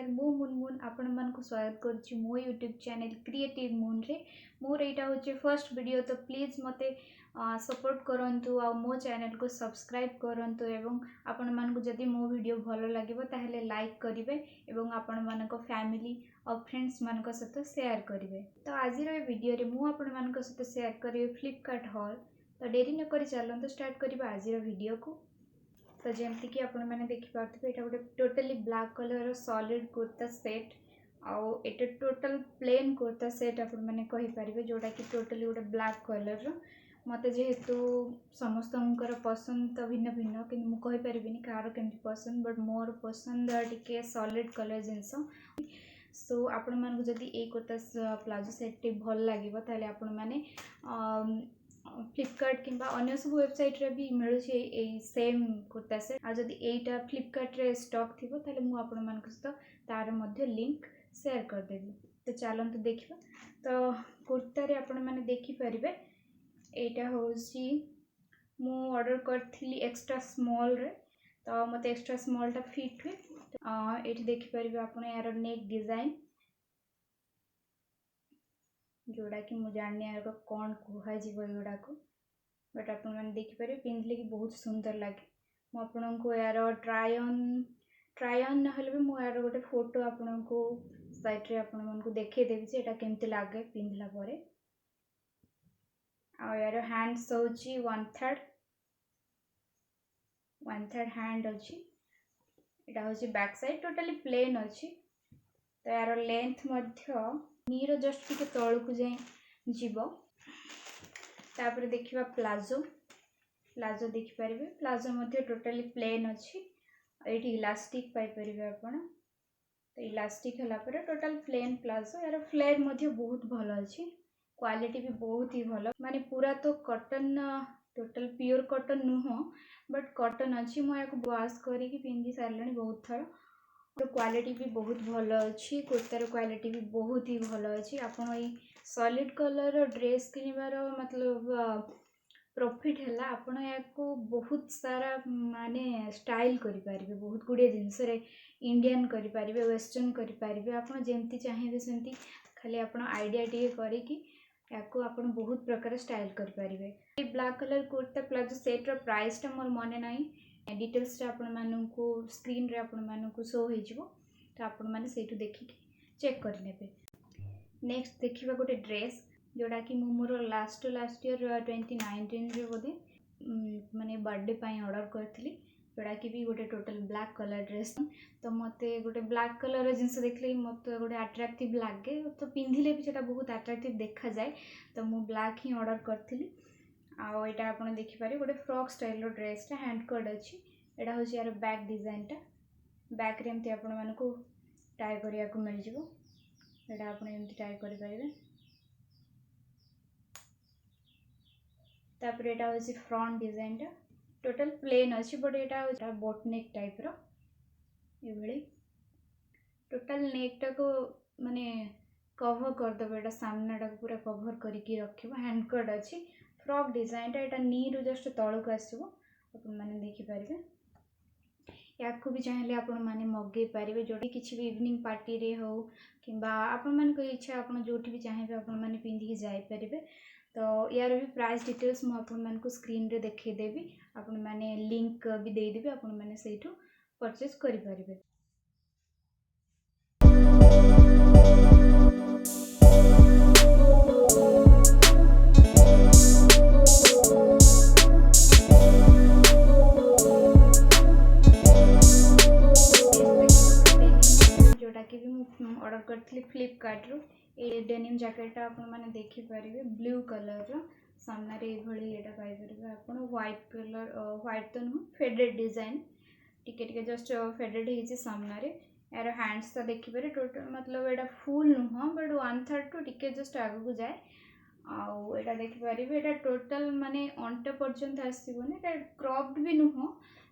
मु मुनमुन आपण मानक स्वागत करुच्ची मो यूट्यूब चैनल क्रिएटिव मून रे। मोर यहाँ हूँ फर्स्ट वीडियो, तो प्लीज मते सपोर्ट करंतु आ मो चैनल को सब्सक्राइब करंतु एवं आपण मानक जदि मो वीडियो भलो लागिबो ताहेले लाइक करिवे एवं आपण मानक फैमिली और फ्रेंड्स मानक सहित शेयर करिवे। तो आज वीडियो रे मु आपण मानक सहित शेयर करिवे फ्लिपकार्ट हॉल। तो डेरी न करी चलंतु स्टार्ट करिबा आज वीडियो को। तो जमती कि आपण मैंने देखि पार्थिबे एटा गोटे totally black colour solid kurta set आउ एटा टोटल प्लेन कुर्ता सेट आपण मैंने कहि परिबे, जोटा कि टोटली गोटे ब्लैक कलर रो। मते जेहेतु समस्तंकर पसंद तो भिन्न भिन्न कि मु कहि परिबिनी कार केमती पसंद, बट मोर पसंद टिके सॉलिड कलर जिंस। सो आपण मानक जदि ए कुर्ता प्लाजो सेट टी भल लागिबो ताले आपण माने फ्लिपकार्ट किंबा अन्य सब वेबसाइट रे भी मिलू सेम कुर्ता सेट। आ जदि एटा फ्लिपकार्ट रे स्टॉक थिबो ताले मु आपण मानक सहित तार मध्य लिंक शेयर कर देबी। तो चलंतु देखिबा। तो कुर्ता रे आपण माने देखि परिबे एटा होसी मु ऑर्डर करथिली एक्स्ट्रा स्मॉल रे, तो मते एक्स्ट्रा स्मॉल टा फिट हुए। एठी देखि परिबे आपण यार नेक डिजाइन, जोड़ा कि मुझे जानने यार कौन कह जोड़ा को, बट आप देखिपारे पिंधले कि बहुत सुंदर लगे। मुझे यार ट्राई ऑन ना भी मुझे यार गोटे फोटो आपण को साइट रे आपण मन को देखेदेवी से केमती लगे पिंधला परे। आ यार हैंड्स होची 1/3 हैंड अच्छी। एटा होची बैक साइड टोटली प्लेन अच्छी। तो यार लेंथ मध्य नीर जस्ट टिके तल को जाए जीव। तापर देखिबा प्लाजो देखि परिबे। प्लाजो मध्य टोटली प्लेन अच्छी। एठी इलास्टिक पाई परिबे आपण। तो इलास्टिक हला पर टोटल प्लेन प्लाजो। यार फ्लेयर मध्य बहुत भलो अच्छी, क्वालिटी भी बहुत ही भलो। माने पूरा तो कॉटन, टोटल प्योर कॉटन नुह, बट कॉटन अच्छी। मु याको वॉश करी कि पिंधि सारलणी बहुत थर। तो क्वालिटी भी बहुत भलो अच्छी। कुर्तार क्वालिटी भी बहुत ही भलो अच्छी। आपण ई सॉलिड कलर ड्रेस किनिबार मतलब प्रॉफिट है आपण याको बहुत सारा माने स्टाइल करि पारिबे। बहुत गुडे जिंस रे इंडियन करि पारिबे, वेस्टर्न करि पारिबे। आपण जेमती चाहिबे सेमती खाली आपण आइडिया टिके करी कि याको आपण बहुत प्रकार स्टाइल करि पारिबे। ए black colour kurta palazzo set रो प्राइस टा मोर मने नाही, डिटेल्स आपण मानू स्क्रीन रे आपण मानू शो हो जिवो। तो आपण माने सेठु देखि चेक कर लेबे। नेक्स्ट देखिबा गोटे ड्रेस, जोड़ा कि मोर लास्ट ईयर 2019 रे बोधे माने बर्थडे पाई ऑर्डर करथिली, जोड़ा कि भी गोटे टोटल ब्लैक कलर ड्रेस। तो मते गोटे ब्लैक कलर जिनस देखले मते गोटे अट्रैक्टिव लागे, तो पिंधिले भी सेटा बहुत अट्रैक्टिव देखा जाए। तो मु ब्लैक ही ऑर्डर करथिली। आउ एटा आपण देखि पारे गोटे फ्रॉक स्टाइल रो ड्रेस टा हैंड कट अछि। एटा होछि यार बैक डिजाइन टा। बैक रे एमती आपण मानको टाई करिया को मिल जिवो। एटा आपण एमती टाई करि पारिबे। तापर एटा होछि फ्रंट डिजाइन टा टोटल प्लेन अछि, बट एटा होछि बोट नेक टाइप रो। ए भली टोटल नेक टा को माने कवर कर दबे। एटा सामना टा पूरा कवर करिकि रखिबो। हैंड कट अछि। फ्रॉक डिजाइन टा एटा नी रु जस्ट तळ को आसीबो। आपण माने देखि पारिबे। याको भी चाहेले आपण माने मगे पारिबे, जोटी किछि भी इवनिंग पार्टी रे हो किंबा आपण माने को इच्छा आपण जोटी भी चाहेबे आपण माने पिंधि के जाय पारिबे। तो यार भी प्राइस डिटेल्स मु आपण मान को स्क्रीन रे देखै देबी। आपण माने लिंक भी दे देबी, आपण माने सेठु परचेस करि पारिबे। ऑर्डर करथिली फ्लिपकार्ट रो। ए डेनिम जैकेट आपण माने देखि परिबे ब्लू कलर रो। सामना रे भली एटा पाई परिबे आपण। व्हाइट कलर, व्हाइट तो न फेडेड डिजाइन, टिके टिके जस्ट फेडेड हिची सामना रे। यार हैंड्स तो देखि पारे टोटल मतलब एटा फुल नुह, बट 1/3 टू टिके जस्ट आगु को जाए। आउ एटा देखि परिबे एटा टोटल माने अंटे पर्यंत आसीबोनी। एटा क्रॉप्ड भी नुह,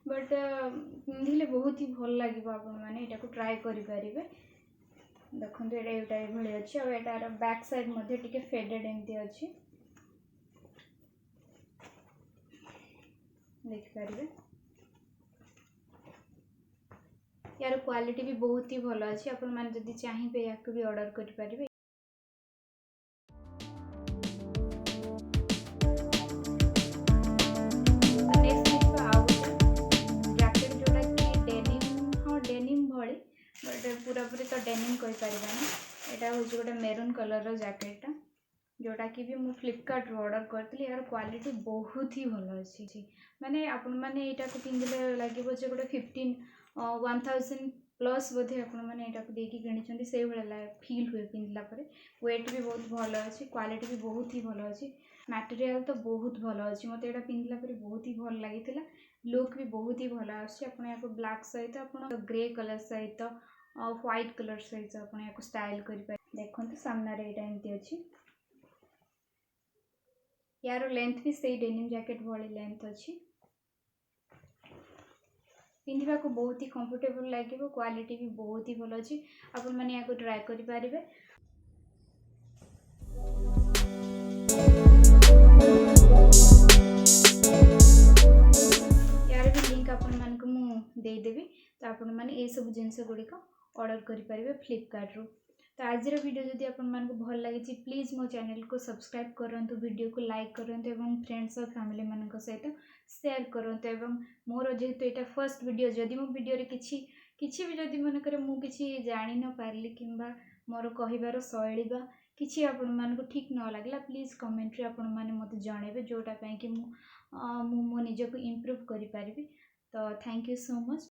बट पिंधिले बहुत ही भल लागिबो। आपण माने एटा को ट्राई करि पारिबे। देखो एटा भली अच्छी। और एटार बैक साइड मध्य टिके फेडेड एमती अच्छी, देखि पारिबे। यार क्वालिटी भी बहुत ही भल अच्छी आपण मैंने जदि चाहिए या भी ऑर्डर करेंगे। जैकेट जोटा कि डेनिम हाँ डेनिम भली बट पूरा पूरी तो डेनिम कही पारानी। यहाँ हूँ गोटे मेरून कलर जैकेटा जोटा कि भी मुझे फ्लिपकार्ट ऑर्डर करी। यार क्वालिटी बहुत ही भल अच्छी माने आपण मैंने यहाँ को पिंधे लगे गोटे 1000 प्लस बोधे आपण मैंने यहाँ को देखिए किणी से भाई फिल हुए पिंधला वेट भी बहुत भल अच्छी क्वालिटी भी बहुत ही भल अच्छी मटेरियल तो बहुत भल अच्छी मत यहाँ पिंधला बहुत ही भल लगी लुक भी बहुत ही भल आपको ब्लैक सहित आप ग्रे कलर सहित व्हाइट कलर सहित आप स्टाइल कर देखो सामने यहाँ एमती अच्छी यार लेंथ भी सही डेनिम जैकेट वाली लेंथ अच्छी पिंधा को बहुत ही कंफर्टेबल लगे क्वालिटी भी बहुत ही भल अच्छी आपण मैंने यहाँ ट्राए करेंगे। यार भी लिंक आपण मानक मुदेदेवी तो आपण मैंने ये सब जिनस गुड़िक ऑर्डर करेंगे फ्लिपकार्ट रू। तो आज वीडियो जदि आपको भल लगी प्लीज़ मो चैनल को सब्सक्राइब करूँ वीडियो को लाइक करूँ और फ्रेंड्स और फैमिली मान सहित शेयर करूँ और मोर जेहेतु यहाँ फर्स्ट वीडियो जदि मो वीडियो किसी भी जदि मनकर मुझे जानी न पारली कि मोर कहबार शैली बा किसी आपण मानक ठीक न लगला प्लीज़ कमेंट रे आपण मैंने मत जनइबे जोटा कि मो निज को इम्प्रूव करि पारिबी। तो थैंक यू सो मच।